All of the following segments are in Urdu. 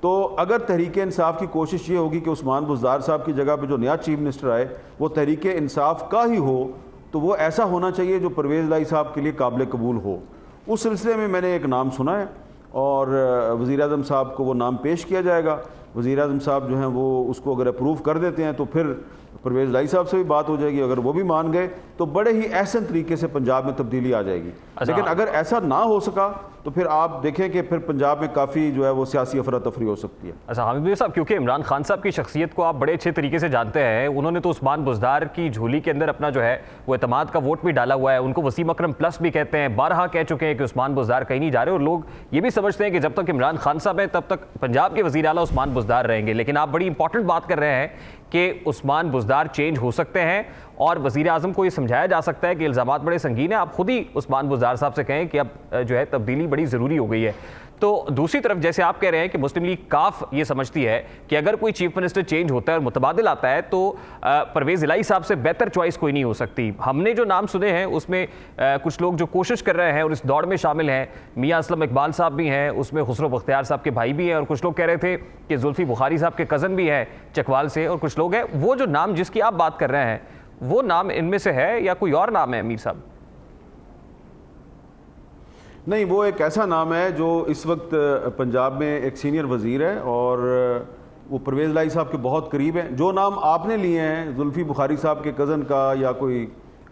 تو اگر تحریک انصاف کی کوشش یہ ہوگی کہ عثمان بزدار صاحب کی جگہ پہ جو نیا چیف منسٹر آئے وہ تحریک انصاف کا ہی ہو تو وہ ایسا ہونا چاہیے جو پرویز الہی صاحب کے لیے قابل قبول ہو. اس سلسلے میں نے ایک نام سنا ہے اور وزیر اعظم صاحب کو وہ نام پیش کیا جائے گا. وزیر اعظم صاحب جو ہیں وہ اس کو اگر اپروو کر دیتے ہیں تو پھر پرویز الہی صاحب سے بھی بات ہو جائے گی. اگر وہ بھی مان گئے تو بڑے ہی احسن طریقے سے پنجاب میں تبدیلی آ جائے گی. لیکن اگر ایسا نہ ہو سکا تو پھر آپ دیکھیں کہ پھر پنجاب میں کافی جو ہے وہ سیاسی افراتفری ہو سکتی ہے. اچھا حامد میر صاحب، کیونکہ عمران خان صاحب کی شخصیت کو آپ بڑے اچھے طریقے سے جانتے ہیں، انہوں نے تو عثمان بزدار کی جھولی کے اندر اپنا جو ہے وہ اعتماد کا ووٹ بھی ڈالا ہوا ہے. ان کو وسیم اکرم پلس بھی کہتے ہیں، بارہا کہہ چکے ہیں کہ عثمان بزدار کہیں نہیں جا رہے، اور لوگ یہ بھی سمجھتے ہیں کہ جب تک عمران خان صاحب ہیں تب تک پنجاب کے وزیر اعلیٰ عثمان بزدار رہیں گے. لیکن آپ بڑی امپورٹنٹ بات کر رہے ہیں کہ عثمان بزدار چینج ہو سکتے ہیں اور وزیر اعظم کو یہ سمجھایا جا سکتا ہے کہ الزامات بڑے سنگین ہیں. آپ خود ہی عثمان بزدار صاحب سے کہیں کہ اب جو ہے تبدیلی بڑی ضروری ہو گئی ہے. تو دوسری طرف جیسے آپ کہہ رہے ہیں کہ مسلم لیگ کاف یہ سمجھتی ہے کہ اگر کوئی چیف منسٹر چینج ہوتا ہے اور متبادل آتا ہے تو پرویز الہی صاحب سے بہتر چوائس کوئی نہیں ہو سکتی. ہم نے جو نام سنے ہیں اس میں کچھ لوگ جو کوشش کر رہے ہیں اور اس دوڑ میں شامل ہیں، میاں اسلم اقبال صاحب بھی ہیں، اس میں خسرو بختیار صاحب کے بھائی بھی ہیں، اور کچھ لوگ کہہ رہے تھے کہ زلفی بخاری صاحب کے کزن بھی ہیں چکوال سے، اور کچھ لوگ ہیں. وہ جو نام جس کی آپ بات کر رہے ہیں وہ نام ان میں سے ہے یا کوئی اور نام ہے میر صاحب؟ نہیں، وہ ایک ایسا نام ہے جو اس وقت پنجاب میں ایک سینئر وزیر ہے اور وہ پرویز الہی صاحب کے بہت قریب ہیں. جو نام آپ نے لیے ہیں زلفی بخاری صاحب کے کزن کا یا کوئی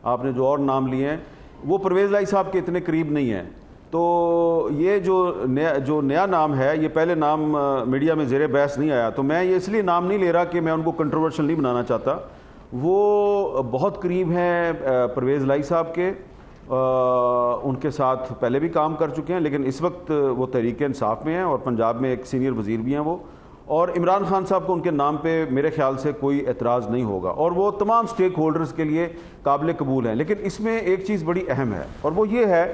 آپ نے جو اور نام لیے ہیں وہ پرویز الہی صاحب کے اتنے قریب نہیں ہیں. تو یہ جو نیا نام ہے یہ پہلے نام میڈیا میں زیر بحث نہیں آیا، تو میں یہ اس لیے نام نہیں لے رہا کہ میں ان کو کنٹروورشل نہیں بنانا چاہتا. وہ بہت قریب ہیں پرویز الہی صاحب کے، ان کے ساتھ پہلے بھی کام کر چکے ہیں، لیکن اس وقت وہ تحریک انصاف میں ہیں اور پنجاب میں ایک سینئر وزیر بھی ہیں وہ. اور عمران خان صاحب کو ان کے نام پہ میرے خیال سے کوئی اعتراض نہیں ہوگا اور وہ تمام سٹیک ہولڈرز کے لیے قابل قبول ہیں. لیکن اس میں ایک چیز بڑی اہم ہے اور وہ یہ ہے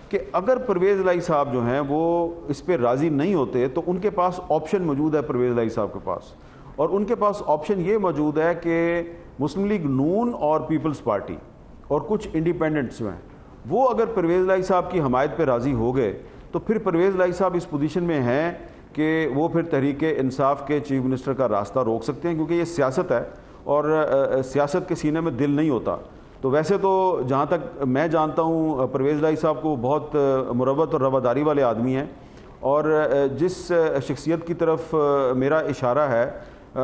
کہ اگر پرویز الہی صاحب جو ہیں وہ اس پہ راضی نہیں ہوتے تو ان کے پاس آپشن موجود ہے پرویز الہی صاحب کے پاس، اور ان کے پاس آپشن یہ موجود ہے کہ مسلم لیگ نون اور پیپلز پارٹی اور کچھ انڈیپینڈنٹس میں وہ اگر پرویز الہی صاحب کی حمایت پہ راضی ہو گئے تو پھر پرویز الہی صاحب اس پوزیشن میں ہیں کہ وہ پھر تحریک انصاف کے چیف منسٹر کا راستہ روک سکتے ہیں، کیونکہ یہ سیاست ہے اور سیاست کے سینے میں دل نہیں ہوتا. تو ویسے تو جہاں تک میں جانتا ہوں پرویز الہی صاحب کو بہت مروت اور رواداری والے آدمی ہیں، اور جس شخصیت کی طرف میرا اشارہ ہے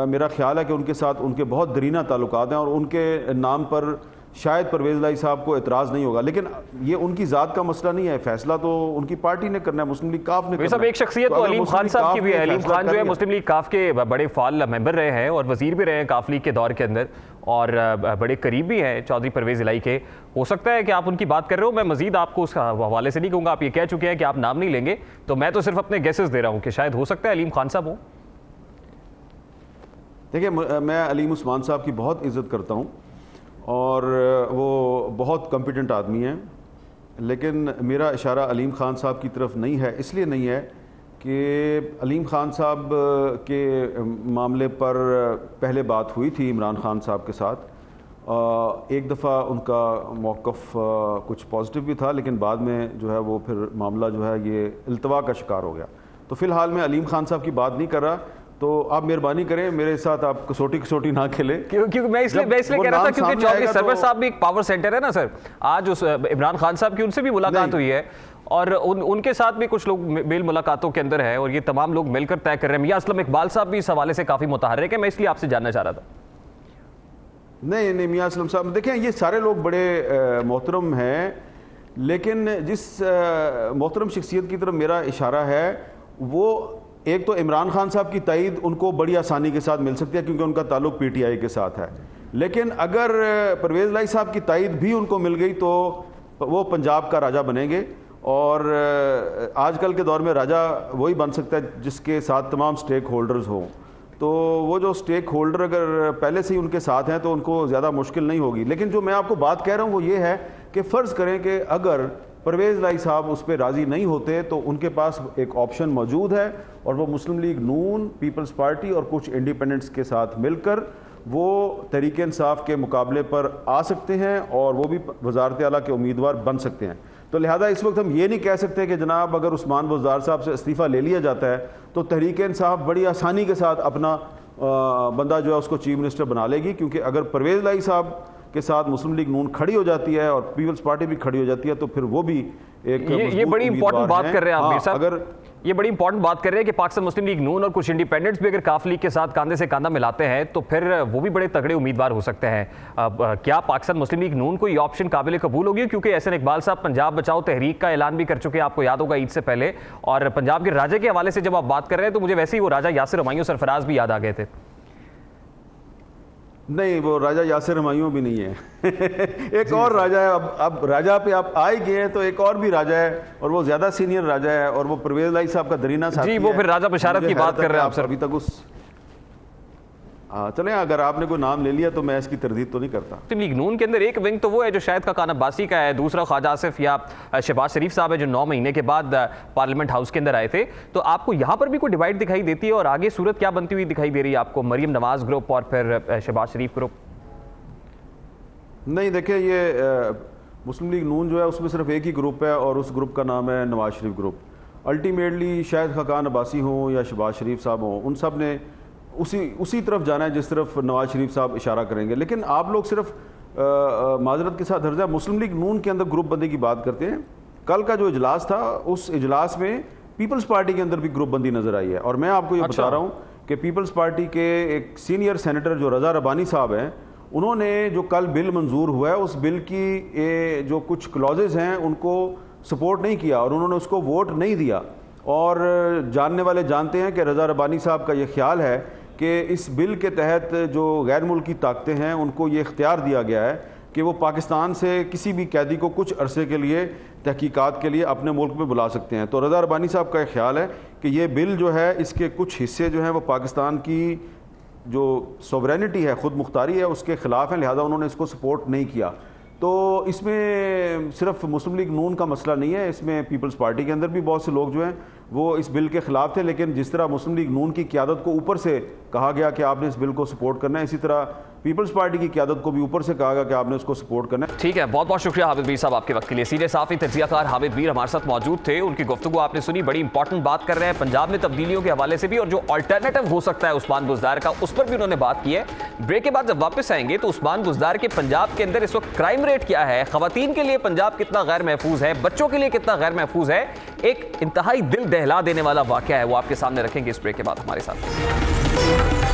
میرا خیال ہے کہ ان کے ساتھ ان کے بہت دیرینہ تعلقات ہیں اور ان کے نام پر شاید پرویز الہی صاحب کو اعتراض نہیں ہوگا. لیکن یہ ان کی ذات کا مسئلہ نہیں ہے، فیصلہ تو ان کی پارٹی نے کرنا ہے، مسلم لیگ کاف نے کرنا ہے. ایک شخصیت تو علیم خان صاحب کی بھی ہے. علیم خان جو ہے مسلم لیگ کاف کے بڑے فعال ممبر رہے ہیں اور وزیر بھی رہے ہیں کاف لیگ کے دور کے اندر، اور بڑے قریب بھی ہیں چودھری پرویز الہی کے. ہو سکتا ہے کہ آپ ان کی بات کر رہے ہو، میں مزید آپ کو اس حوالے سے نہیں کہوں گا، آپ یہ کہہ چکے ہیں کہ آپ نام نہیں لیں گے، تو میں تو صرف اپنے گیسز دے رہا ہوں کہ شاید ہو سکتا ہے علیم خان صاحب ہوں. دیکھیں، میں علیم عثمان صاحب کی بہت عزت کرتا ہوں اور وہ بہت کمپیٹنٹ آدمی ہیں، لیکن میرا اشارہ علیم خان صاحب کی طرف نہیں ہے. اس لیے نہیں ہے کہ علیم خان صاحب کے معاملے پر پہلے بات ہوئی تھی عمران خان صاحب کے ساتھ، ایک دفعہ ان کا موقف کچھ پازیٹیو بھی تھا، لیکن بعد میں جو ہے وہ پھر معاملہ جو ہے یہ التوا کا شکار ہو گیا. تو فی الحال میں علیم خان صاحب کی بات نہیں کر رہا، تو آپ مہربانی کریں میرے ساتھ آپ کسوٹی نہ کھیلیں. کیونکہ میں اس لیے کہہ رہا تھا کیونکہ چودھری سرور صاحب بھی ایک پاور سینٹر ہے نا سر. آج اس عمران خان صاحب کی ان سے بھی ملاقات ہوئی ہے اور ان کے ساتھ بھی کچھ لوگ میل ملاقاتوں کے اندر ہیں اور یہ تمام لوگ مل کر طے کر رہے ہیں. میاں اسلم اقبال صاحب بھی اس حوالے سے کافی متحرک ہیں، میں اس لیے آپ سے جاننا چاہ رہا تھا. نہیں میاں اسلم صاحب دیکھیں، یہ سارے لوگ بڑے محترم ہیں، لیکن جس محترم شخصیت کی طرف میرا اشارہ ہے وہ ایک تو عمران خان صاحب کی تائید ان کو بڑی آسانی کے ساتھ مل سکتی ہے کیونکہ ان کا تعلق پی ٹی آئی کے ساتھ ہے، لیکن اگر پرویز الہی صاحب کی تائید بھی ان کو مل گئی تو وہ پنجاب کا راجہ بنیں گے. اور آج کل کے دور میں راجہ وہی بن سکتا ہے جس کے ساتھ تمام سٹیک ہولڈرز ہوں. تو وہ جو سٹیک ہولڈر اگر پہلے سے ہی ان کے ساتھ ہیں تو ان کو زیادہ مشکل نہیں ہوگی. لیکن جو میں آپ کو بات کہہ رہا ہوں وہ یہ ہے کہ فرض کریں کہ اگر پرویز الہی صاحب اس پہ راضی نہیں ہوتے تو ان کے پاس ایک آپشن موجود ہے اور وہ مسلم لیگ نون، پیپلز پارٹی اور کچھ انڈیپینڈنٹس کے ساتھ مل کر وہ تحریک انصاف کے مقابلے پر آ سکتے ہیں اور وہ بھی وزارت اعلیٰ کے امیدوار بن سکتے ہیں. تو لہٰذا اس وقت ہم یہ نہیں کہہ سکتے کہ جناب اگر عثمان بزدار صاحب سے استعفیٰ لے لیا جاتا ہے تو تحریک انصاف بڑی آسانی کے ساتھ اپنا بندہ جو ہے اس کو چیف منسٹر بنا لے گی، کیونکہ اگر پرویز الہی صاحب کے ساتھ مسلم لیگ نون کھڑی ہو جاتی ہے اور پیپلز پارٹی بھی کھڑی ہو جاتی ہے تو پھر وہ بھی ایک یہ بڑی امپورٹنٹ بات کر رہے ہیں آپ میر صاحب، اگر یہ بڑی امپورٹنٹ بات کر رہے ہیں کہ پاکستان مسلم لیگ نون اور کچھ انڈیپینڈنٹس بھی اگر کاف لیگ کے ساتھ کاندھے سے کاندھا ملاتے ہیں تو پھر وہ بھی بڑے تگڑے امیدوار ہو سکتے ہیں۔ کیا پاکستان مسلم لیگ نون کو یہ آپشن قابل قبول ہوگی؟ کیونکہ احسن اقبال صاحب پنجاب بچاؤ تحریک کا اعلان بھی کر چکے ہیں، آپ کو یاد ہوگا عید سے پہلے، اور پنجاب کے راجہ کے حوالے سے جب آپ بات کر رہے ہیں تو مجھے ویسے ہی وہ راجہ یاسر ہمایوں سرفراز بھی یاد آ گئے تھے۔ نہیں، وہ راجہ یاسر ہمایوں بھی نہیں ہے ایک اور راجہ ہے، اب راجہ پہ آپ آئے گئے ہیں تو ایک اور بھی راجہ ہے اور وہ زیادہ سینئر راجہ ہے اور وہ پرویز الہی صاحب کا درینہ ساتھی ہے۔ جی وہ پھر راجہ بشارت کی بات کر رہے ہیں آپ سر۔ ابھی تک اس چلیں اگر آپ نے کوئی نام لے لیا تو میں اس کی تردید تو نہیں کرتا۔ مسلم لیگ نون کے اندر ایک ونگ تو وہ ہے جو شاہد خاقان عباسی کا ہے، دوسرا خواجہ آصف یا شہباز شریف صاحب ہے جو 9 مہینے کے بعد پارلیمنٹ ہاؤس کے اندر آئے تھے۔ تو آپ کو یہاں پر بھی کوئی ڈیوائڈ دکھائی دیتی ہے اور آگے صورت کیا بنتی ہوئی دکھائی دے رہی ہے آپ کو، مریم نواز گروپ اور پھر شہباز شریف گروپ؟ نہیں دیکھیں، یہ مسلم لیگ نون جو ہے اس میں صرف ایک ہی گروپ ہے اور اس گروپ کا نام ہے نواز شریف گروپ۔ الٹیمیٹلی شاہد خاقان عباسی ہوں یا شہباز شریف صاحب ہوں، ان سب نے اسی طرف جانا ہے جس طرف نواز شریف صاحب اشارہ کریں گے۔ لیکن آپ لوگ صرف معذرت کے ساتھ حرجہ مسلم لیگ نون کے اندر گروپ بندی کی بات کرتے ہیں۔ کل کا جو اجلاس تھا اس اجلاس میں پیپلز پارٹی کے اندر بھی گروپ بندی نظر آئی ہے، اور میں آپ کو یہ بتا رہا ہوں کہ پیپلز پارٹی کے ایک سینئر سینیٹر جو رضا ربانی صاحب ہیں، انہوں نے جو کل بل منظور ہوا ہے اس بل کی جو کچھ کلوزز ہیں ان کو سپورٹ نہیں کیا اور انہوں نے اس کو ووٹ نہیں دیا، اور جاننے والے جانتے ہیں کہ رضا ربانی صاحب کا یہ خیال ہے کہ اس بل کے تحت جو غیر ملکی طاقتیں ہیں ان کو یہ اختیار دیا گیا ہے کہ وہ پاکستان سے کسی بھی قیدی کو کچھ عرصے کے لیے تحقیقات کے لیے اپنے ملک میں بلا سکتے ہیں۔ تو رضا ربانی صاحب کا یہ خیال ہے کہ یہ بل جو ہے اس کے کچھ حصے جو ہیں وہ پاکستان کی جو سوورینٹی ہے، خود مختاری ہے، اس کے خلاف ہیں، لہذا انہوں نے اس کو سپورٹ نہیں کیا۔ تو اس میں صرف مسلم لیگ نون کا مسئلہ نہیں ہے، اس میں پیپلز پارٹی کے اندر بھی بہت سے لوگ جو ہیں وہ اس بل کے خلاف تھے، لیکن جس طرح مسلم لیگ نون کی قیادت کو اوپر سے کہا گیا کہ آپ نے اس بل کو سپورٹ کرنا ہے، اسی طرح پیپلز پارٹی کی قیادت کو بھی اوپر سے کہا گیا کہ آپ نے اس کو سپورٹ کرنا ہے۔ ٹھیک ہے، بہت بہت شکریہ حامد میر صاحب آپ کے وقت کے لیے۔ سینئر صحافی تجزیہ کار حامد میر ہمارے ساتھ موجود تھے، ان کی گفتگو آپ نے سنی، بڑی امپورٹنٹ بات کر رہے ہیں پنجاب میں تبدیلیوں کے حوالے سے بھی، اور جو آلٹرنیٹو ہو سکتا ہے عثمان بزدار کا اس پر بھی انہوں نے بات کی ہے۔ بریک کے بعد جب واپس آئیں گے تو عثمان بزدار کے پنجاب کے اندر اس وقت کرائم ریٹ کیا ہے، خواتین کے لیے پنجاب کتنا غیر محفوظ ہے، بچوں کے لیے کتنا غیر محفوظ ہے، ایک انتہائی دل دہلا دینے والا واقعہ ہے، وہ آپ کے سامنے رکھیں گے اس بریک کے بعد ہمارے ساتھ۔